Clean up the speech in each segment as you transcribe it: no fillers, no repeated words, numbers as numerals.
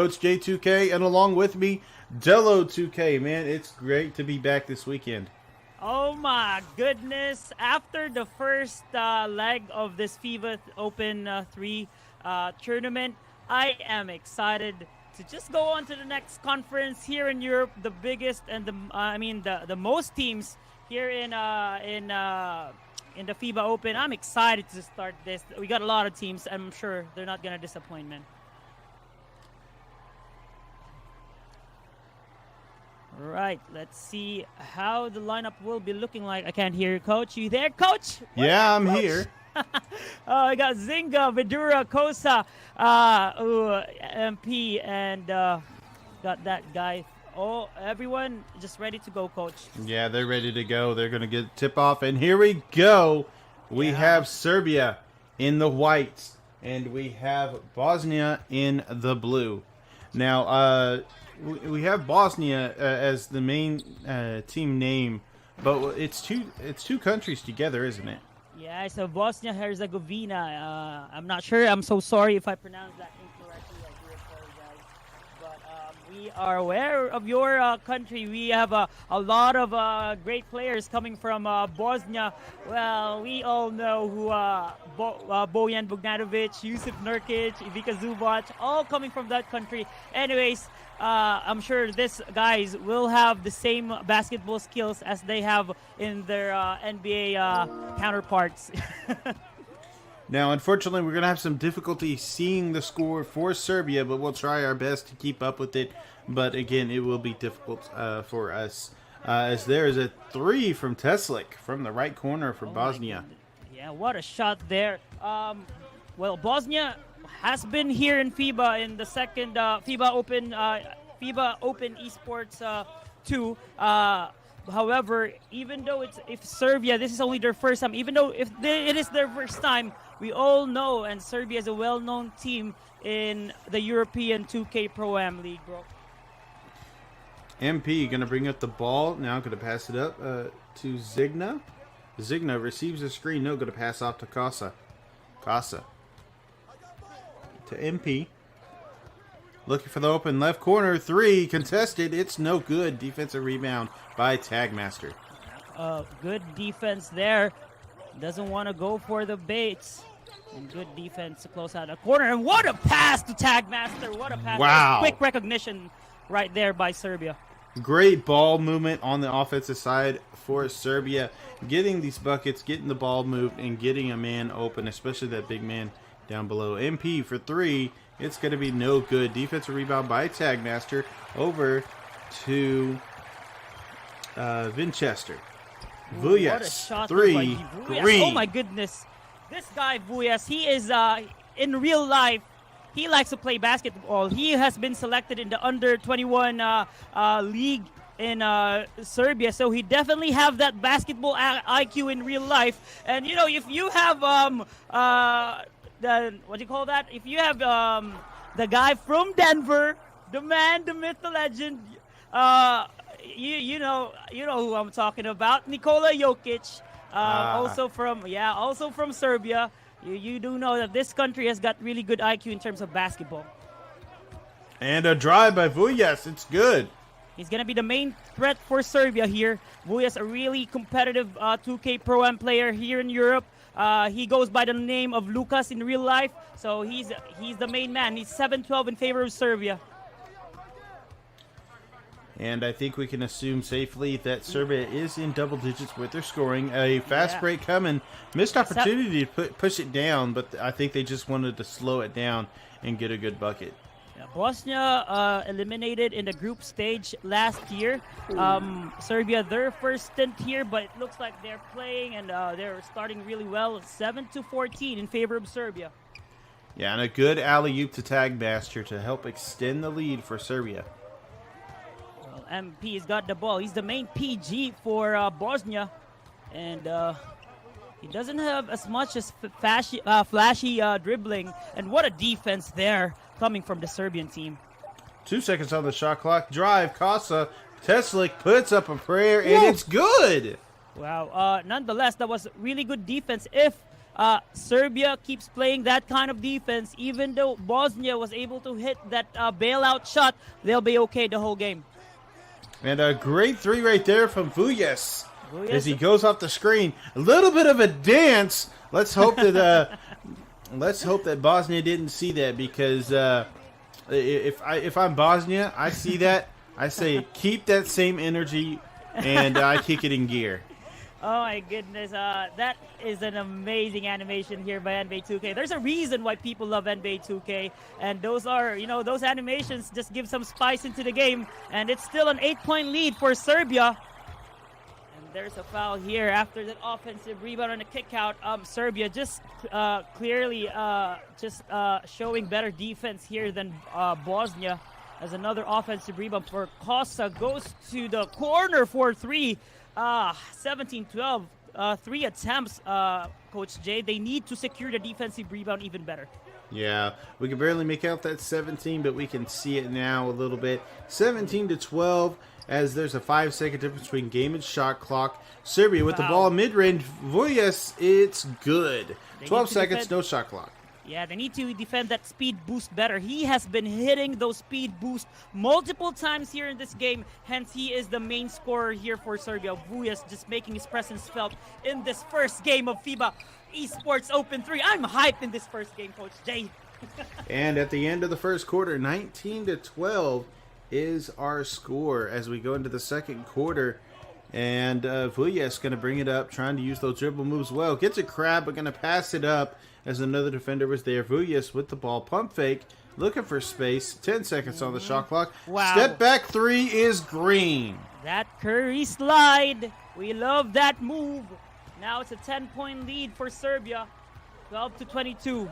Coach J2K, and along with me, Dello2K. Man, it's great to be back this weekend. Oh my goodness. After the first leg of this FIBA Open 3 tournament, I am excited to just go on to the next conference here in Europe, the biggest and the most teams here in the FIBA Open. I'm excited to start this. We got a lot of teams. I'm sure they're not going to disappoint, man. Right, let's see how the lineup will be looking like. I can't hear you, Coach. You there, Coach? Yeah, I'm here. I got Zinga, Vidura, Kosa, MP, and got that guy. Oh, everyone just ready to go, Coach. Yeah, they're ready to go. They're going to get tip off, and here we go. We have Serbia in the whites, and we have Bosnia in the blue. Now, we have Bosnia as the main team name, but it's two countries together, isn't it? Yeah, so Bosnia Herzegovina. I'm not sure. I'm so sorry if I pronounced that incorrectly. I do apologize. But we are aware of your country. We have a lot of great players coming from Bosnia. Well, we all know who Bojan Bogdanovic, Yusuf Nurkic, Ivica Zubac, all coming from that country. Anyways, I'm sure these guys will have the same basketball skills as they have in their NBA counterparts. Now, unfortunately, we're going to have some difficulty seeing the score for Serbia, but we'll try our best to keep up with it. But again, it will be difficult for us, as there is a three from Teslik from the right corner for Bosnia. Yeah, what a shot there. Well, Bosnia has been here in FIBA in the second FIBA Open Esports 2. However, even though if Serbia, this is only their first time, even though it is their first time, we all know, and Serbia is a well-known team in the European 2K Pro-Am League, bro. MP going to bring up the ball. Now going to pass it up to Zigna. Zigna receives the screen. No, going to pass off to Casa. Casa. To MP. Looking for the open left corner. Three contested. It's no good. Defensive rebound by Tagmaster. Good defense there. Doesn't want to go for the baits. And good defense to close out the corner. And what a pass to Tagmaster. What a pass. Wow. Quick recognition right there by Serbia. Great ball movement on the offensive side for Serbia. Getting these buckets, getting the ball moved, and getting a man open, especially that big man down below. MP for three. It's going to be no good. Defensive rebound by Tagmaster over to Vinchester. Vuyas. What a shot three. Green. Oh my goodness. This guy, Vuyas, he is in real life, he likes to play basketball. He has been selected in the under 21 league in Serbia, so he definitely have that basketball IQ in real life. And you know, if you have what do you call that? If you have the guy from Denver, the man, the myth, the legend, you know who I'm talking about, Nikola Jokic, also from Serbia. You do know that this country has got really good IQ in terms of basketball. And a drive by Vuyas. It's good. He's going to be the main threat for Serbia here. Vuyas, a really competitive 2K Pro-Am player here in Europe. He goes by the name of Lucas in real life. So he's the main man. He's 7-12 in favor of Serbia. And I think we can assume safely that Serbia is in double digits with their scoring. A fast break coming. Missed opportunity to push it down, but I think they just wanted to slow it down and get a good bucket. Yeah, Bosnia eliminated in the group stage last year. Serbia, their first stint here, but it looks like they're playing and they're starting really well. 7-14 in favor of Serbia. Yeah, and a good alley-oop to Tagmaster to help extend the lead for Serbia. MP has got the ball. He's the main PG for Bosnia, and he doesn't have as much as flashy dribbling. And what a defense there coming from the Serbian team. 2 seconds on the shot clock. Drive, Casa, Teslik puts up a prayer, and it's good. Wow. Nonetheless, that was really good defense. If Serbia keeps playing that kind of defense. Even though Bosnia was able to hit that bailout shot, they'll be okay the whole game. And a great three right there from Vujas as he Vujas. goes off the screen. A little bit of a dance. Let's hope that Bosnia didn't see that, because if I'm Bosnia, I see that, I say keep that same energy, and I kick it in gear. Oh my goodness, that is an amazing animation here by NBA 2K. There's a reason why people love NBA 2K, and those are, those animations just give some spice into the game, and it's still an 8-point lead for Serbia. And there's a foul here after that offensive rebound and a kick out. Serbia just clearly showing better defense here than Bosnia, as another offensive rebound for Kosa goes to the corner for three. 17-12, 3 attempts, Coach Jay. They need to secure the defensive rebound even better. Yeah, we can barely make out that 17, but we can see it now a little bit. 17-12, as there's a 5-second difference between game and shot clock. Serbia with the ball mid-range. Vujas, it's good. 12 seconds, no shot clock. Yeah, they need to defend that speed boost better. He has been hitting those speed boosts multiple times here in this game. Hence, he is the main scorer here for Serbia. Vujas just making his presence felt in this first game of FIBA Esports Open 3. I'm hyped in this first game, Coach Jay. And at the end of the first quarter, 19-12 is our score as we go into the second quarter. And Vujas going to bring it up, trying to use those dribble moves well. Gets a crab, but going to pass it up as another defender was there. Vujas with the ball, pump fake, looking for space. 10 seconds on the shot clock. Wow. Step back three is green. That Curry slide. We love that move. Now it's a 10-point lead for Serbia. 12-22.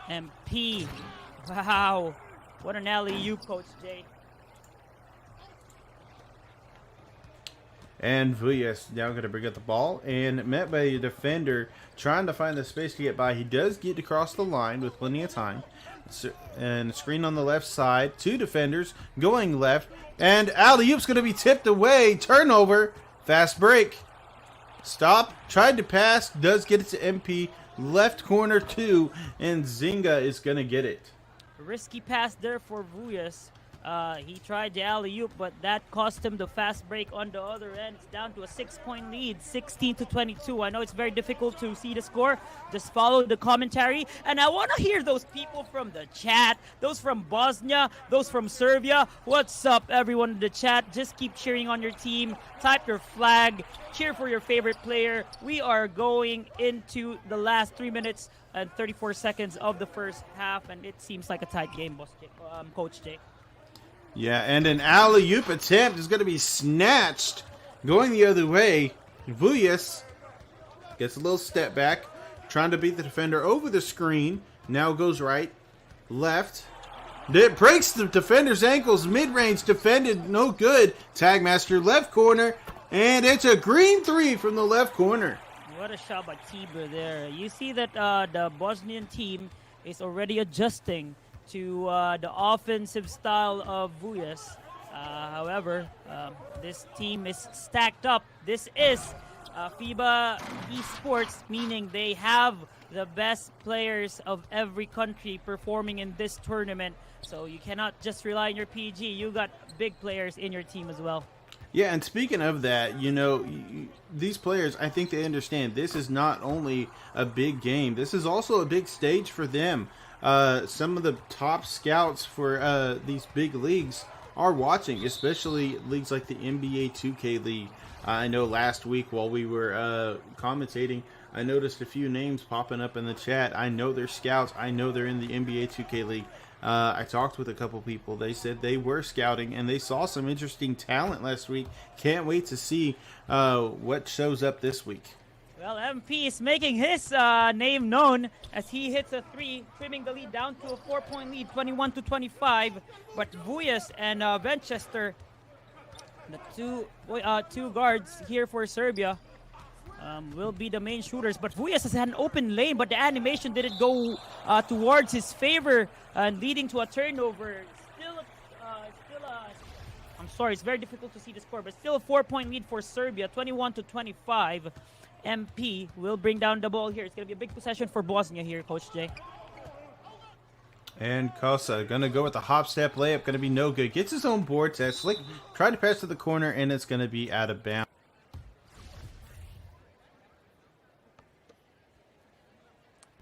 MP. Wow. What an alley-oop, Coach Jay. And Vujas now going to bring up the ball and met by a defender trying to find the space to get by. He does get across the line with plenty of time. And screen on the left side. 2 defenders going left. And alley-oop's going to be tipped away. Turnover. Fast break. Stop. Tried to pass. Does get it to MP. Left corner 2. And Zinga is going to get it. Risky pass there for Vujas. He tried the alley-oop, but that cost him the fast break on the other end. It's down to a 6-point lead, 16-22. I know it's very difficult to see the score. Just follow the commentary. And I want to hear those people from the chat, those from Bosnia, those from Serbia. What's up, everyone in the chat? Just keep cheering on your team. Type your flag. Cheer for your favorite player. We are going into the last 3 minutes and 34 seconds of the first half, and it seems like a tight game, Coach Jay. Yeah, and an alley-oop attempt is going to be snatched. Going the other way, Vujas gets a little step back, trying to beat the defender over the screen. Now goes right, left. It breaks the defender's ankles. Mid-range defended, no good. Tagmaster left corner, and it's a green 3 from the left corner. What a shot by Tiber there. You see that the Bosnian team is already adjusting to the offensive style of Vujas. However, this team is stacked up. This is FIBA Esports, meaning they have the best players of every country performing in this tournament. So you cannot just rely on your PG. You got big players in your team as well. Yeah, and speaking of that, these players, I think they understand this is not only a big game, this is also a big stage for them. Some of the top scouts for these big leagues are watching, especially leagues like the NBA 2K League. I know last week while we were commentating, I noticed a few names popping up in the chat. I know they're scouts. I know they're in the NBA 2K League. I talked with a couple people. They said they were scouting and they saw some interesting talent last week. Can't wait to see what shows up this week. Well, MP is making his name known as he hits a 3, trimming the lead down to a 4-point lead, 21-25. But Vujas and Venchester, the two guards here for Serbia, will be the main shooters. But Vujas has had an open lane, but the animation didn't go towards his favor, leading to a turnover. I'm sorry, it's very difficult to see the score, but still a 4-point lead for Serbia, 21-25. MP will bring down the ball here. It's going to be a big possession for Bosnia here, Coach Jay. And Kosa going to go with the hop step layup. Going to be no good. Gets his own board test. Slick tried to pass to the corner, and it's going to be out of bounds.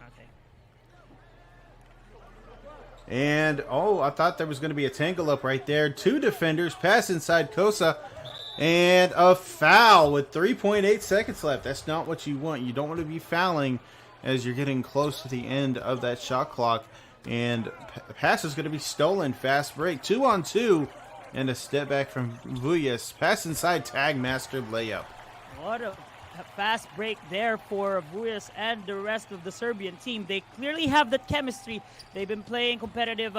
Okay. And, oh, I thought there was going to be a tangle up right there. Two defenders. Pass inside Kosa. And a foul with 3.8 seconds left. That's not what you want. You don't want to be fouling as you're getting close to the end of that shot clock. And pass is going to be stolen. Fast break. 2-on-2. And a step back from Vujas. Pass inside. Tag master layup. What a fast break there for Vujas and the rest of the Serbian team. They clearly have that chemistry. They've been playing competitive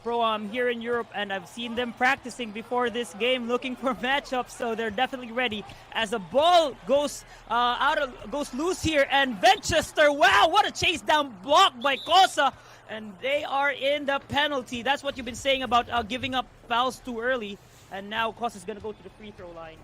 pro-am here in Europe, and I've seen them practicing before this game looking for matchups, so they're definitely ready. As the ball goes goes loose here, and Venchester, wow, what a chase down block by Kosa, and they are in the penalty. That's what you've been saying about giving up fouls too early, and now Kosa's going to go to the free throw line.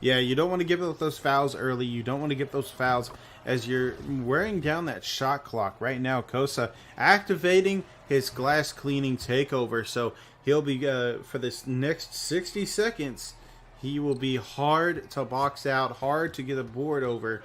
Yeah, you don't want to give up those fouls early. You don't want to give those fouls as you're wearing down that shot clock. Right now, Kosa activating his glass cleaning takeover. So he'll be, for this next 60 seconds, he will be hard to box out, hard to get a board over.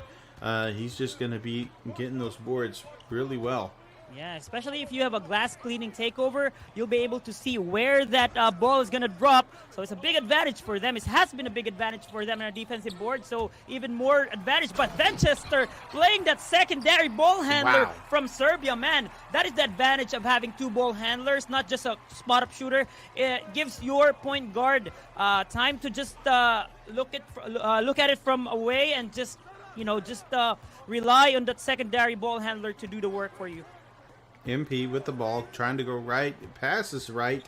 He's just going to be getting those boards really well. Yeah, especially if you have a glass cleaning takeover, you'll be able to see where that ball is going to drop. So it's a big advantage for them. It has been a big advantage for them on a defensive board, so even more advantage. But Venchester playing that secondary ball handler from Serbia, man, that is the advantage of having two ball handlers, not just a spot-up shooter. It gives your point guard time to just look at it from away and just, rely on that secondary ball handler to do the work for you. MP with the ball, trying to go right, passes right,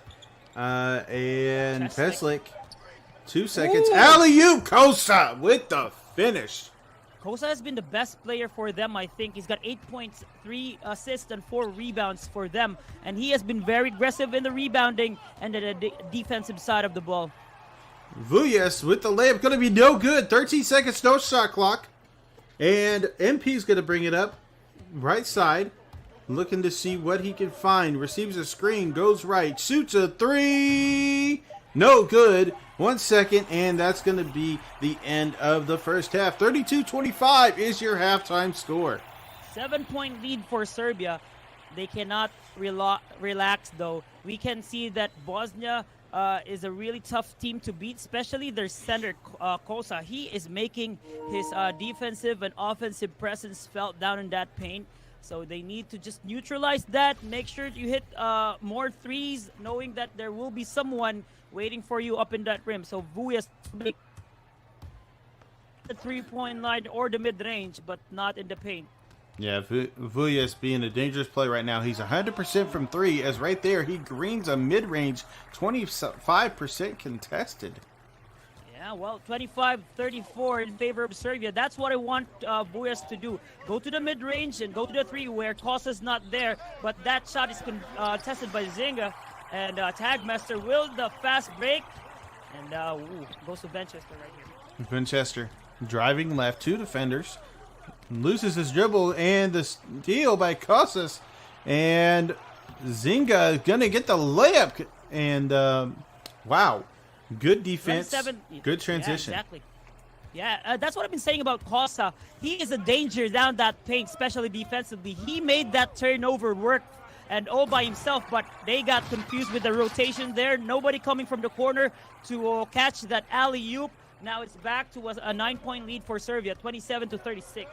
and Peslik, 2 seconds, alley-oop, Kosa with the finish. Kosa has been the best player for them, I think. He's got 8 points, 3 assists, and 4 rebounds for them, and he has been very aggressive in the rebounding and the defensive side of the ball. Vujas with the layup, going to be no good, 13 seconds, no shot clock, and MP's going to bring it up, right side. Looking to see what he can find. Receives a screen. Goes right. Shoots a three. No good. 1 second. And that's going to be the end of the first half. 32-25 is your halftime score. 7-point lead for Serbia. They cannot relax, though. We can see that Bosnia is a really tough team to beat, especially their center, Kosa. He is making his defensive and offensive presence felt down in that paint. So they need to just neutralize that. Make sure you hit more threes, knowing that there will be someone waiting for you up in that rim. So Vujas, the 3-point line or the mid-range, but not in the paint. Yeah, Vujas being a dangerous play right now. He's 100% from 3, as right there he greens a mid-range, 25% contested. Yeah, well, 25-34 in favor of Serbia. That's what I want Vujas to do. Go to the mid-range and go to the 3 where Kosa's not there. But that shot is contested by Zinga. And Tagmaster will the fast break. And goes to Venchester right here. Venchester driving left, 2 defenders. Loses his dribble and the steal by Kosas. And Zinga going to get the layup. And, wow. Good defense, good transition. Yeah, exactly. Yeah, that's what I've been saying about Kosa. He is a danger down that paint, especially defensively. He made that turnover work and all by himself, but they got confused with the rotation there. Nobody coming from the corner to catch that alley-oop. Now it's back to a 9-point lead for Serbia, 27-36.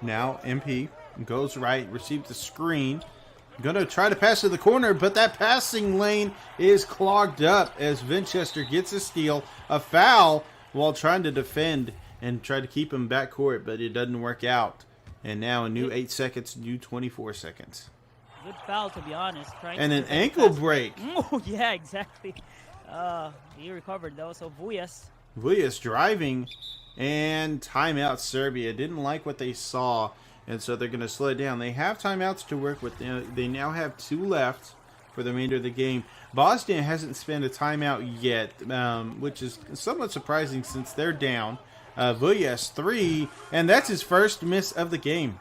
Now MP goes right, receives the screen. Gonna try to pass to the corner, but that passing lane is clogged up as Venchester gets a steal, a foul, while trying to defend and try to keep him backcourt, but it doesn't work out. And now a new 8 seconds, new 24 seconds. Good foul, to be honest. And an ankle break. Oh, yeah, exactly. He recovered, though, so Vujas driving, and timeout Serbia. Didn't like what they saw. And so they're going to slow it down. They have timeouts to work with. They now have 2 left for the remainder of the game. Bosnia hasn't spent a timeout yet, which is somewhat surprising since they're down. Vujas 3, and that's his first miss of the game.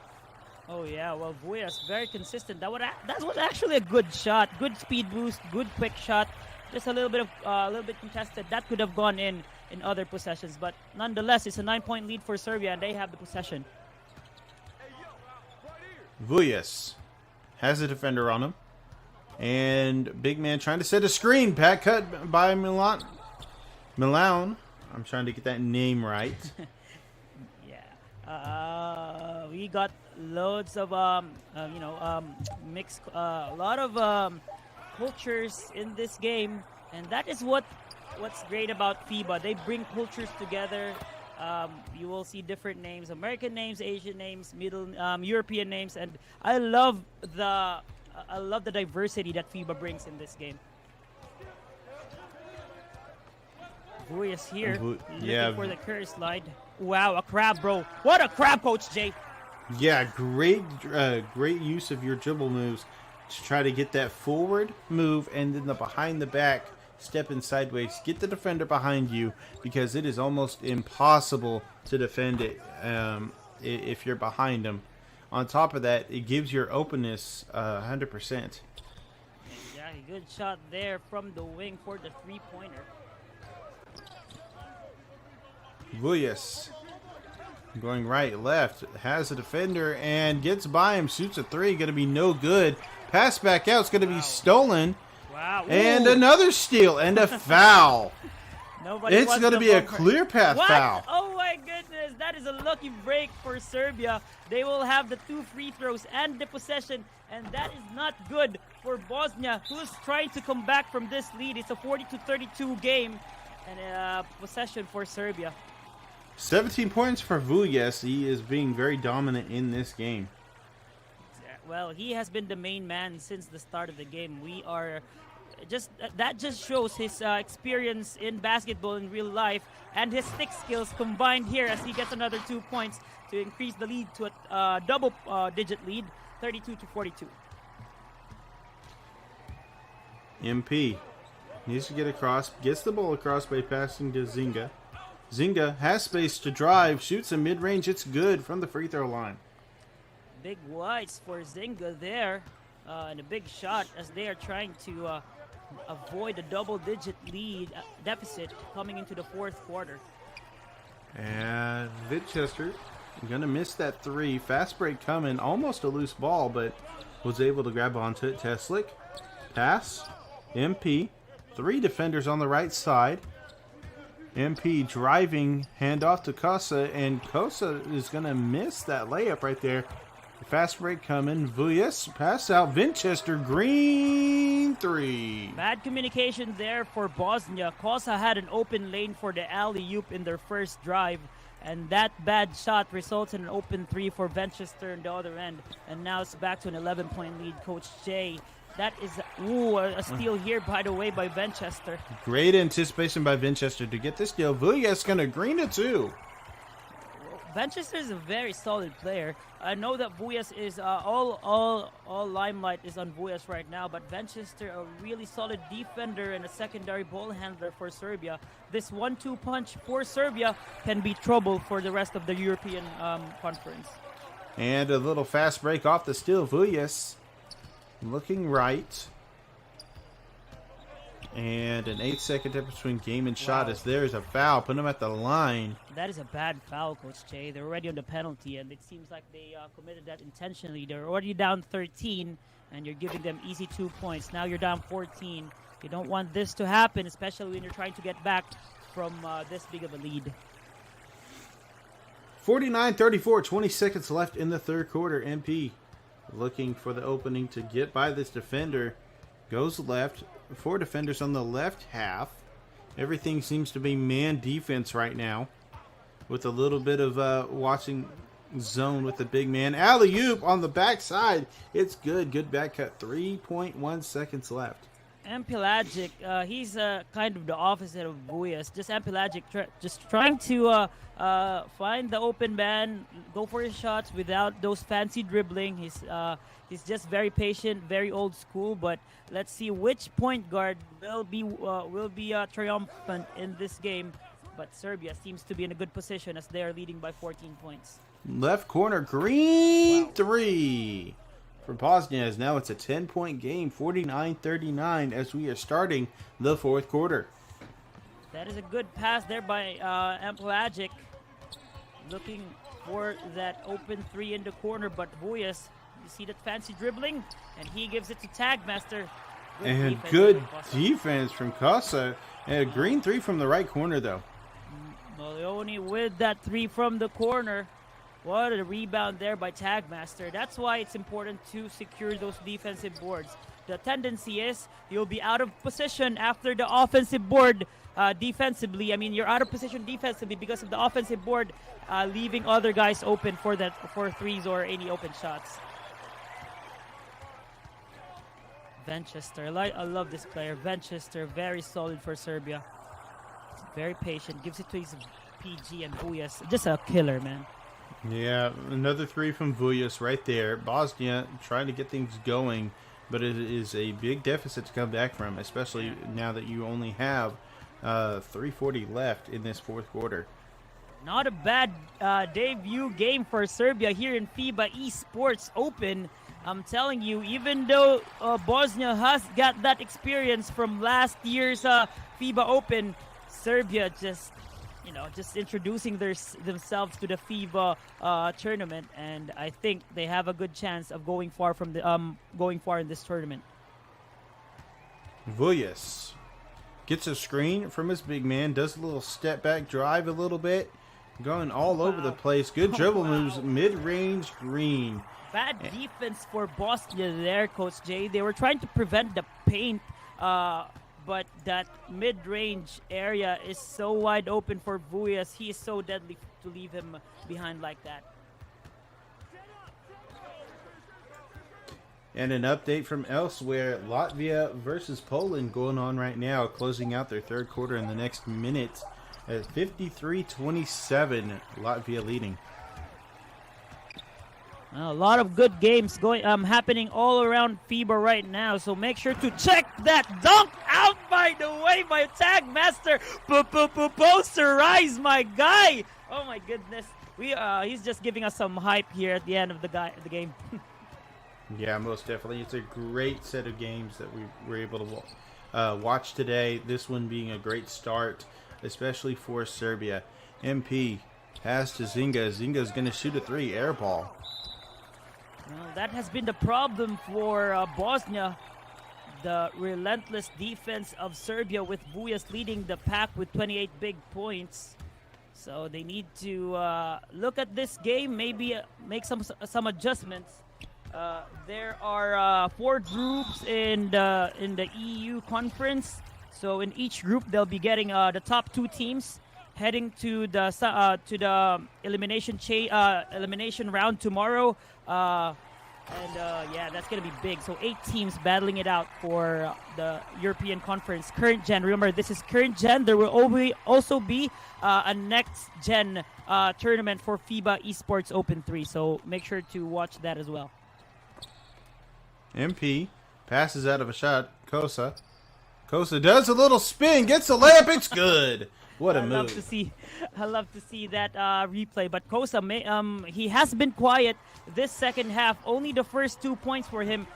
Oh yeah, well Vujas very consistent. That was actually a good shot, good speed boost, good quick shot. Just a little bit contested. That could have gone in other possessions, but nonetheless, it's a 9-point lead for Serbia, and they have the possession. Vujas has a defender on him, and big man trying to set a screen. Back cut by Milan. I'm trying to get that name right. Yeah. We got loads of mixed, a lot of cultures in this game, and that is what's great about FIBA. They bring cultures together. You will see different names: American names, Asian names, European names, and I love the diversity that FIBA brings in this game. Vujas here, looking for the curse slide. Wow, a crab, bro! What a crab, Coach Jay! Yeah, great use of your dribble moves to try to get that forward move and then the behind the back stepping sideways. Get the defender behind you because it is almost impossible to defend it if you're behind them. On top of that, it gives your openness 100%. Yeah, good shot there from the wing for the three-pointer. Vujas going right, left, has a defender and gets by him, shoots a three, going to be no good. Pass back out, it's going to be stolen. Wow. And another steal and a foul. It's going to be a bumper. clear path foul. Oh my goodness, that is a lucky break for Serbia. They will have the 2 free throws and the possession, and that is not good for Bosnia, who's trying to come back from this lead. It's a 40-32 game and possession for Serbia. 17 points for Vujas. He is being very dominant in this game. Well, he has been the main man since the start of the game. That just shows his experience in basketball in real life and his stick skills combined here as he gets another 2 points to increase the lead to a double-digit lead, 32-42. MP needs to get across, gets the ball across by passing to Zinga. Zinga has space to drive, shoots a mid-range. It's good from the free throw line. Big whites for Zinga there, and a big shot as they are trying to avoid a double-digit lead deficit coming into the fourth quarter. And Winchester going to miss that three. Fast break coming, almost a loose ball, but was able to grab onto it. Teslick, pass, MP, 3 defenders on the right side. MP driving, handoff to Kosa, and Kosa is going to miss that layup right there. Fast break coming. Vujas, pass out. Winchester, green 3. Bad communication there for Bosnia. Kosa had an open lane for the alley-oop in their first drive, and that bad shot results in an open 3 for Winchester on the other end. And now it's back to an 11-point lead. Coach Jay, that is a steal here, by the way, by Winchester. Great anticipation by Winchester to get this steal. Vujas going to green it too. Winchester is a very solid player. I know that Vujas is all limelight is on Vujas right now, but Winchester a really solid defender and a secondary ball handler for Serbia. This 1-2 punch for Serbia can be trouble for the rest of the European conference. And a little fast break off the steal. Vujas looking right. And an 8-second difference between game and shot as there's a foul. Put him at the line. That is a bad foul, Coach Jay. They're already on the penalty, and it seems like they committed that intentionally. They're already down 13, and you're giving them easy 2 points. Now you're down 14. You don't want this to happen, especially when you're trying to get back from this big of a lead. 49-34, 20 seconds left in the third quarter. MP looking for the opening to get by this defender. Goes left. 4 defenders on the left half. Everything seems to be man defense right now, with a little bit of watching zone with the big man. Alley-oop on the backside. It's good. Good back cut. 3.1 seconds left. Pelagic, he's kind of the opposite of Vujas. Just Pelagic, just trying to find the open man, go for his shots without those fancy dribbling. He's just very patient, very old school. But let's see which point guard will be triumphant in this game. But Serbia seems to be in a good position as they are leading by 14 points. Left corner, green three for Bosnia. As now it's a 10-point game, 49-39 as we are starting the fourth quarter. That is a good pass there by Pelagic. Looking for that open three in the corner, but Vujas, you see that fancy dribbling, and he gives it to Tagmaster. And good defense from Casa. And a green three from the right corner, though. Maleoni with that three from the corner. What a rebound there by Tagmaster. That's why it's important to secure those defensive boards. The tendency is you'll be out of position after the offensive board defensively. I mean, you're out of position defensively because of the offensive board leaving other guys open for threes or any open shots. Venchester, I love this player. Venchester, very solid for Serbia. Very patient, gives it to his PG and Vujas. Just a killer, man. Yeah, another three from Vujas right there. Bosnia trying to get things going, but it is a big deficit to come back from, especially now that you only have 3:40 left in this fourth quarter. Not a bad debut game for Serbia here in FIBA Esports Open. I'm telling you, even though Bosnia has got that experience from last year's FIBA Open, Serbia just introducing themselves to the FIBA tournament, and I think they have a good chance of going far in this tournament. Vujas gets a screen from his big man, does a little step back drive a little bit, going all over the place. Good dribble moves, mid-range green. Bad defense for Bosnia there, Coach Jay. They were trying to prevent the paint, but that mid-range area is so wide open for Vujas. He is so deadly to leave him behind like that. And an update from elsewhere, Latvia versus Poland going on right now, closing out their third quarter in the next minute at 53-27, Latvia leading. A lot of good games happening all around FIBA right now, so make sure to check that dunk out, by the way, by Tagmaster. Posterize, my guy. Oh my goodness, he's just giving us some hype here at the end of the game. Yeah, most definitely. It's a great set of games that we were able to watch today. This one being a great start, especially for Serbia. MP pass to Zinga. Zinga's going to shoot a three, air ball. Well, that has been the problem for Bosnia. The relentless defense of Serbia, with Vujas leading the pack with 28 big points. So they need to look at this game, maybe make some adjustments. There are 4 groups in the EU conference. So in each group, they'll be getting the top 2 teams heading to the elimination round tomorrow. Yeah, that's going to be big. So 8 teams battling it out for the European Conference current gen. Remember, this is current gen. There will also be a next gen tournament for FIBA Esports Open 3. So make sure to watch that as well. MP passes out of a shot. Kosa does a little spin, gets a layup. It's good. What a move! I love to see that replay. But Kosa, he has been quiet this second half. Only the first 2 points for him.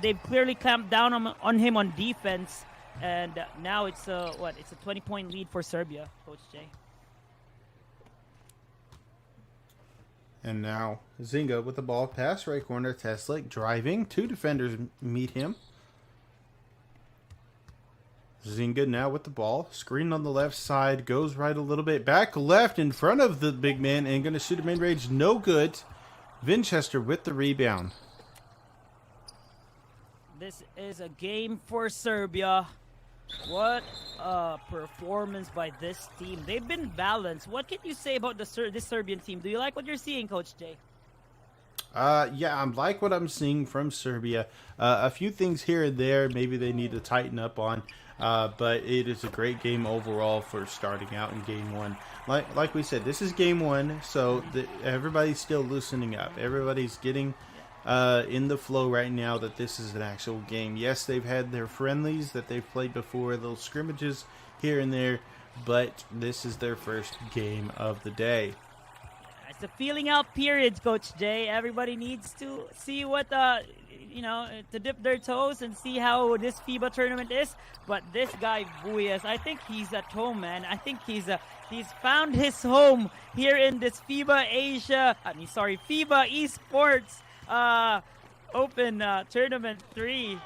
They've clearly clamped down on him on defense, and now it's a 20-point lead for Serbia, Coach Jay. And now Zinga with the ball, pass right corner. Teslick driving. 2 defenders meet him. Zinga now with the ball. Screen on the left side. Goes right a little bit. Back left in front of the big man and going to shoot a mid-range. No good. Winchester with the rebound. This is a game for Serbia. What a performance by this team. They've been balanced. What can you say about this Serbian team? Do you like what you're seeing, Coach Jay? Yeah, I'm like what I'm seeing from Serbia. A few things here and there, maybe they need to tighten up on. But it is a great game overall for starting out in game one. Like we said, this is game one, so everybody's still loosening up. Everybody's getting in the flow right now that this is an actual game. Yes, they've had their friendlies that they've played before, little scrimmages here and there, but this is their first game of the day. It's a feeling out period, Coach Jay. Everybody needs to see what to dip their toes and see how this FIBA tournament is. But this guy Buyas, I think he's at home, man. I think he's found his home here in this FIBA Esports Open Tournament 3.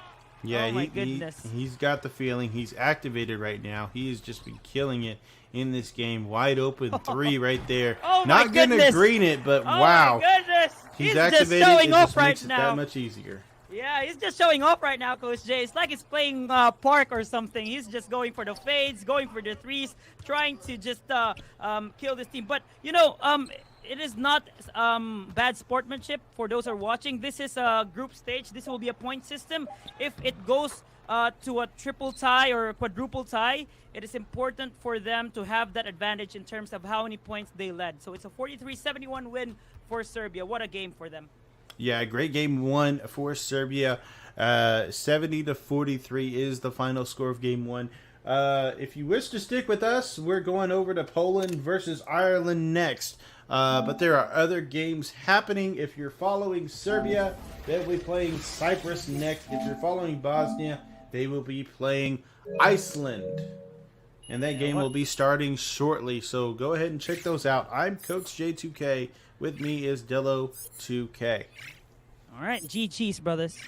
Yeah, oh my goodness. He's got the feeling. He's activated right now. He's just been killing it in this game. Wide open 3 right there. Oh Not my gonna goodness. green it, but Oh wow. my goodness. He's just activated. showing It off just right makes it now. that much easier. Yeah, he's just showing off right now, Coach Jay. It's like he's playing park or something. He's just going for the fades, going for the threes, trying to just kill this team. But, it is not bad sportsmanship for those who are watching. This is a group stage. This will be a point system. If it goes to a triple tie or a quadruple tie, it is important for them to have that advantage in terms of how many points they led. So it's a 43-71 win for Serbia. What a game for them. Yeah, great game one for Serbia. 70-43 is the final score of game one. If you wish to stick with us, we're going over to Poland versus Ireland next. But there are other games happening. If you're following Serbia, they'll be playing Cyprus next. If you're following Bosnia, they will be playing Iceland. And that game will be starting shortly. So go ahead and check those out. I'm Coach J2K. With me is Dello2K. All right, GG's, brothers.